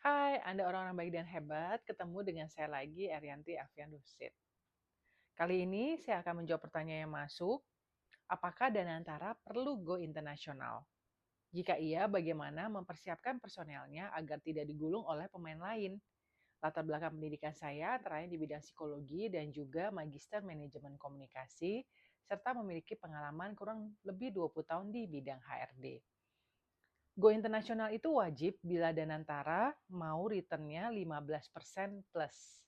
Hai, Anda orang-orang baik dan hebat. Ketemu dengan saya lagi, Arianti Afian Rusid. Kali ini saya akan menjawab pertanyaan yang masuk. Apakah Danantara perlu go internasional? Jika iya, bagaimana mempersiapkan personelnya agar tidak digulung oleh pemain lain? Latar belakang pendidikan saya antara lain di bidang psikologi dan juga magister manajemen komunikasi, serta memiliki pengalaman kurang lebih 20 tahun di bidang HRD. Go internasional itu wajib bila Danantara mau returnnya 15% plus.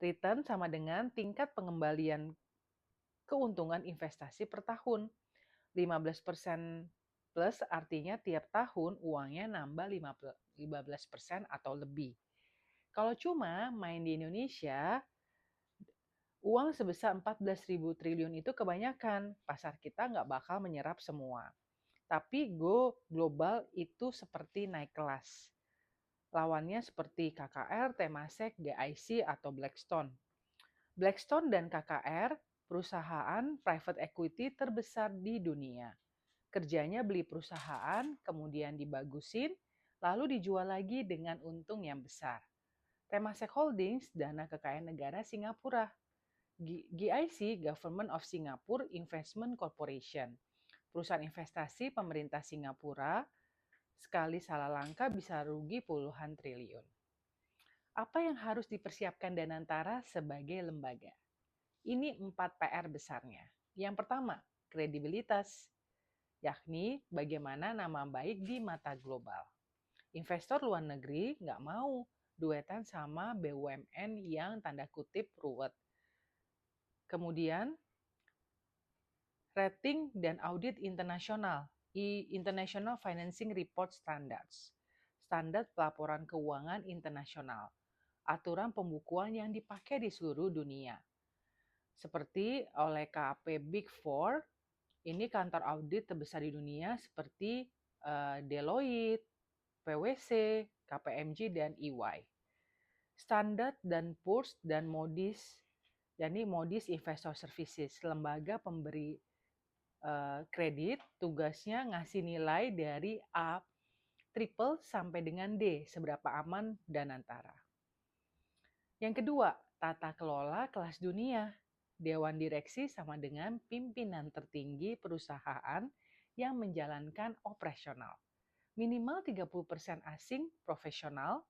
Return sama dengan tingkat pengembalian keuntungan investasi per tahun. 15% plus artinya tiap tahun uangnya nambah 15% atau lebih. Kalau cuma main di Indonesia, uang sebesar 14.000 triliun itu kebanyakan. Pasar kita nggak bakal menyerap semua. Tapi go global itu seperti naik kelas. Lawannya seperti KKR, Temasek, GIC, atau Blackstone. Blackstone dan KKR perusahaan private equity terbesar di dunia. Kerjanya beli perusahaan, kemudian dibagusin, lalu dijual lagi dengan untung yang besar. Temasek Holdings, dana kekayaan negara Singapura. GIC, Government of Singapore Investment Corporation. Perusahaan investasi pemerintah Singapura, sekali salah langkah bisa rugi puluhan triliun. Apa yang harus dipersiapkan Danantara sebagai lembaga? Ini 4 PR besarnya. Yang pertama, kredibilitas, yakni bagaimana nama baik di mata global. Investor luar negeri nggak mau duetan sama BUMN yang tanda kutip ruwet. Kemudian, rating dan audit internasional, International Financing Report Standards, standar pelaporan keuangan internasional, aturan pembukuan yang dipakai di seluruh dunia. Seperti oleh KP Big Four, ini kantor audit terbesar di dunia seperti Deloitte, PwC, KPMG, dan EY. Standard dan Poor's dan Moody's, yakni Moody's Investor Services, lembaga pemberi kredit, tugasnya ngasih nilai dari A triple sampai dengan D, seberapa aman Danantara. Yang kedua, tata kelola kelas dunia. Dewan direksi sama dengan pimpinan tertinggi perusahaan yang menjalankan operasional. Minimal 30% asing profesional,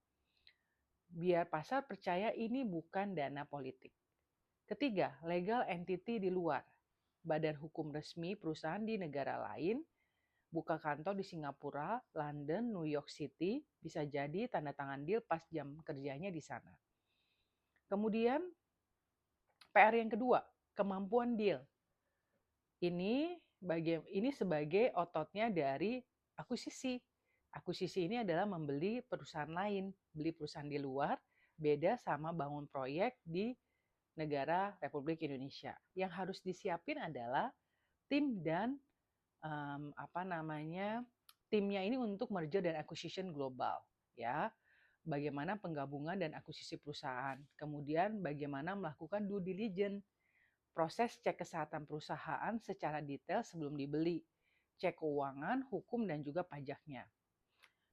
biar pasar percaya ini bukan dana politik. Ketiga, legal entity di luar. Badan hukum resmi perusahaan di negara lain, buka kantor di Singapura, London, New York City, bisa jadi tanda tangan deal pas jam kerjanya di sana. Kemudian PR yang kedua, kemampuan deal. Ini sebagai ototnya dari akuisisi. Akuisisi ini adalah membeli perusahaan lain, beli perusahaan di luar, beda sama bangun proyek di negara Republik Indonesia. Yang harus disiapin adalah tim dan timnya ini untuk merger dan acquisition global, ya. Bagaimana penggabungan dan akuisisi perusahaan. Kemudian bagaimana melakukan due diligence, proses cek kesehatan perusahaan secara detail sebelum dibeli, cek keuangan, hukum, dan juga pajaknya.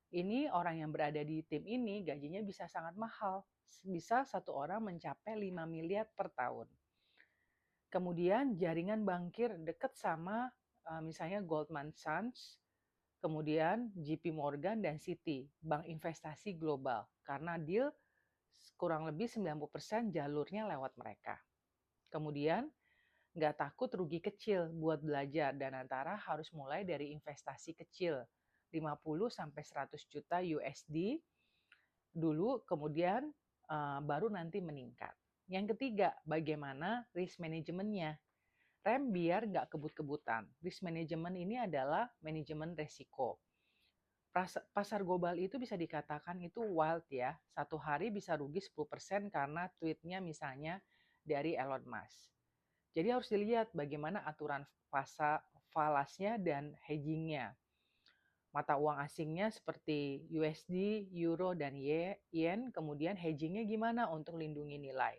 Ini orang yang berada di tim ini gajinya bisa sangat mahal, bisa satu orang mencapai 5 miliar per tahun. Kemudian jaringan bankir dekat sama misalnya Goldman Sachs, kemudian JP Morgan dan Citi, bank investasi global. Karena deal kurang lebih 90% jalurnya lewat mereka. Kemudian nggak takut rugi kecil buat belajar, Danantara harus mulai dari investasi kecil, 50 sampai 100 juta USD dulu, kemudian baru nanti meningkat. Yang ketiga, bagaimana risk manajemennya. Rem biar nggak kebut-kebutan. Risk management ini adalah manajemen resiko. Pasar global itu bisa dikatakan itu wild ya. Satu hari bisa rugi 10% karena tweetnya misalnya dari Elon Musk. Jadi harus dilihat bagaimana aturan falasnya dan hedgingnya. Mata uang asingnya seperti USD, Euro, dan Yen, kemudian hedgingnya gimana untuk lindungi nilai.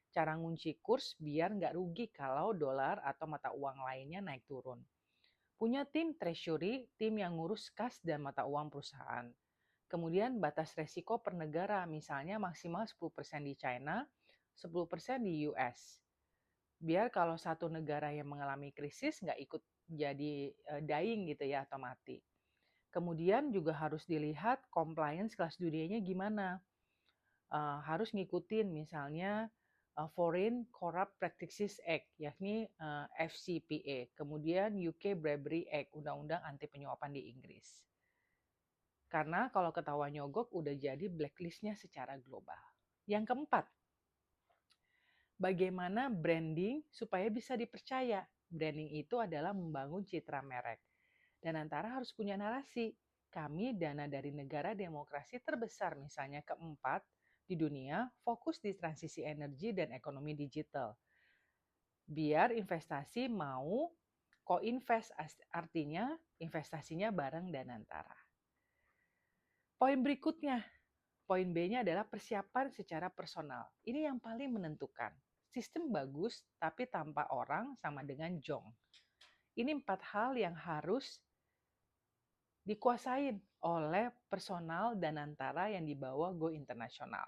Cara ngunci kurs biar nggak rugi kalau dolar atau mata uang lainnya naik turun. Punya tim treasury, tim yang ngurus kas dan mata uang perusahaan. Kemudian batas resiko per negara, misalnya maksimal 10% di China, 10% di US. Biar kalau satu negara yang mengalami krisis nggak ikut jadi dying gitu ya atau mati. Kemudian juga harus dilihat compliance kelas dunianya gimana. Harus ngikutin misalnya Foreign Corrupt Practices Act, yakni FCPA. Kemudian UK Bribery Act, undang-undang anti penyuapan di Inggris. Karena kalau ketahuan nyogok udah jadi blacklistnya secara global. Yang keempat, bagaimana branding supaya bisa dipercaya. Branding itu adalah membangun citra merek. Dan antara harus punya narasi. Kami dana dari negara demokrasi terbesar misalnya keempat di dunia, fokus di transisi energi dan ekonomi digital. Biar investasi mau co-invest, artinya investasinya bareng Danantara. Poin berikutnya, poin B-nya adalah persiapan secara personal. Ini yang paling menentukan. Sistem bagus, tapi tanpa orang sama dengan jong. Ini 4 hal yang harus dikuasain oleh personal Danantara yang dibawa Go Internasional.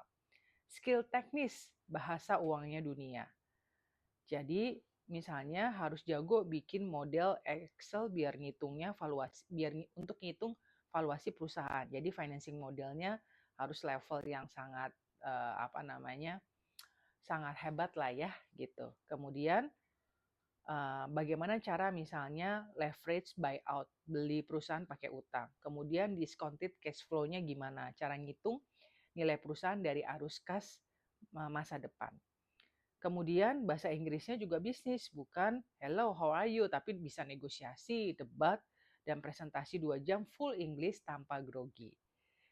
Skill teknis, bahasa uangnya dunia. Jadi misalnya harus jago bikin model Excel biar ngitungnya valuasi, untuk ngitung valuasi perusahaan. Jadi financing modelnya harus level yang sangat sangat hebat lah ya gitu. Kemudian bagaimana cara misalnya leverage buyout, beli perusahaan pakai utang. Kemudian discounted cash flow-nya gimana, cara ngitung nilai perusahaan dari arus kas masa depan. Kemudian bahasa Inggrisnya juga bisnis, bukan hello, how are you, tapi bisa negosiasi, debat, dan presentasi 2 jam full English tanpa grogi.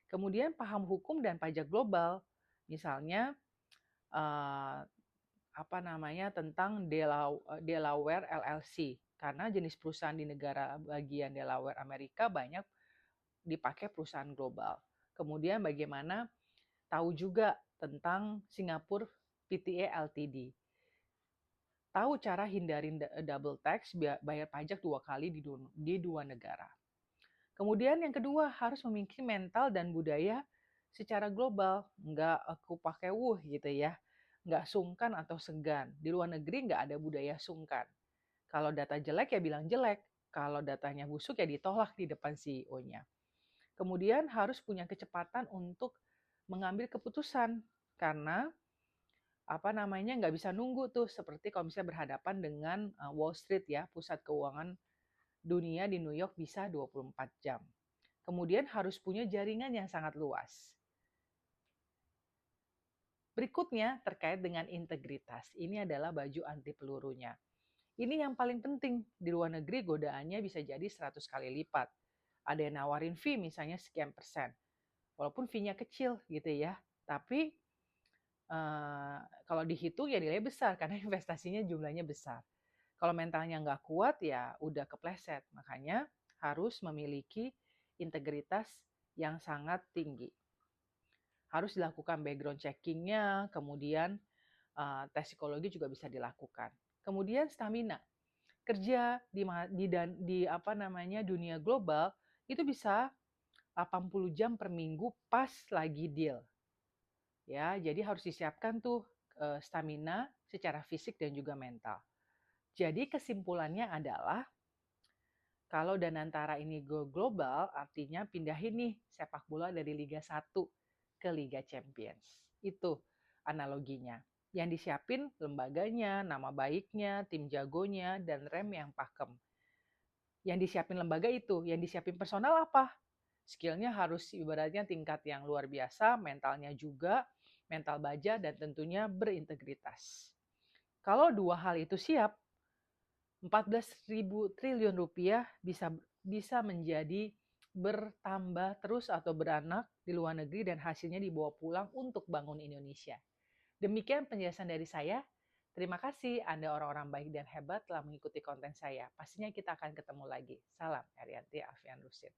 Kemudian paham hukum dan pajak global, misalnya tentang Delaware LLC, karena jenis perusahaan di negara bagian Delaware Amerika banyak dipakai perusahaan global. Kemudian bagaimana tahu juga tentang Singapura PTA Ltd. Tahu cara hindarin double tax, bayar pajak 2 kali di 2 negara. Kemudian yang kedua, harus memiliki mental dan budaya secara global. Nggak aku pakai gitu ya. Nggak sungkan atau segan. Di luar negeri nggak ada budaya sungkan. Kalau data jelek ya bilang jelek. Kalau datanya busuk ya ditolak di depan CEO-nya. Kemudian harus punya kecepatan untuk mengambil keputusan. Karena nggak bisa nunggu tuh, seperti kalau misalnya berhadapan dengan Wall Street ya, pusat keuangan dunia di New York bisa 24 jam. Kemudian harus punya jaringan yang sangat luas. Berikutnya terkait dengan integritas. Ini adalah baju anti pelurunya. Ini yang paling penting. Di luar negeri godaannya bisa jadi 100 kali lipat. Ada yang nawarin fee misalnya sekian persen. Walaupun fee-nya kecil gitu ya. Tapi kalau dihitung ya nilai besar karena investasinya jumlahnya besar. Kalau mentalnya nggak kuat ya udah kepleset. Makanya harus memiliki integritas yang sangat tinggi. Harus dilakukan background checking-nya, kemudian tes psikologi juga bisa dilakukan. Kemudian stamina. Kerja di dunia global itu bisa 80 jam per minggu pas lagi deal. Ya, jadi harus disiapkan tuh stamina secara fisik dan juga mental. Jadi kesimpulannya adalah kalau Danantara ini go global, artinya pindahin nih sepak bola dari Liga 1 ke Liga Champions. Itu analoginya. Yang disiapin lembaganya, nama baiknya, tim jagonya, dan rem yang pakem. Yang disiapin lembaga itu, yang disiapin personal apa? Skillnya harus ibaratnya tingkat yang luar biasa, mentalnya juga, mental baja, dan tentunya berintegritas. Kalau 2 hal itu siap, 14.000 triliun rupiah bisa menjadi bertambah terus atau beranak di luar negeri dan hasilnya dibawa pulang untuk bangun Indonesia. Demikian penjelasan dari saya. Terima kasih Anda orang-orang baik dan hebat telah mengikuti konten saya. Pastinya kita akan ketemu lagi. Salam Arianti Alfian Rusid.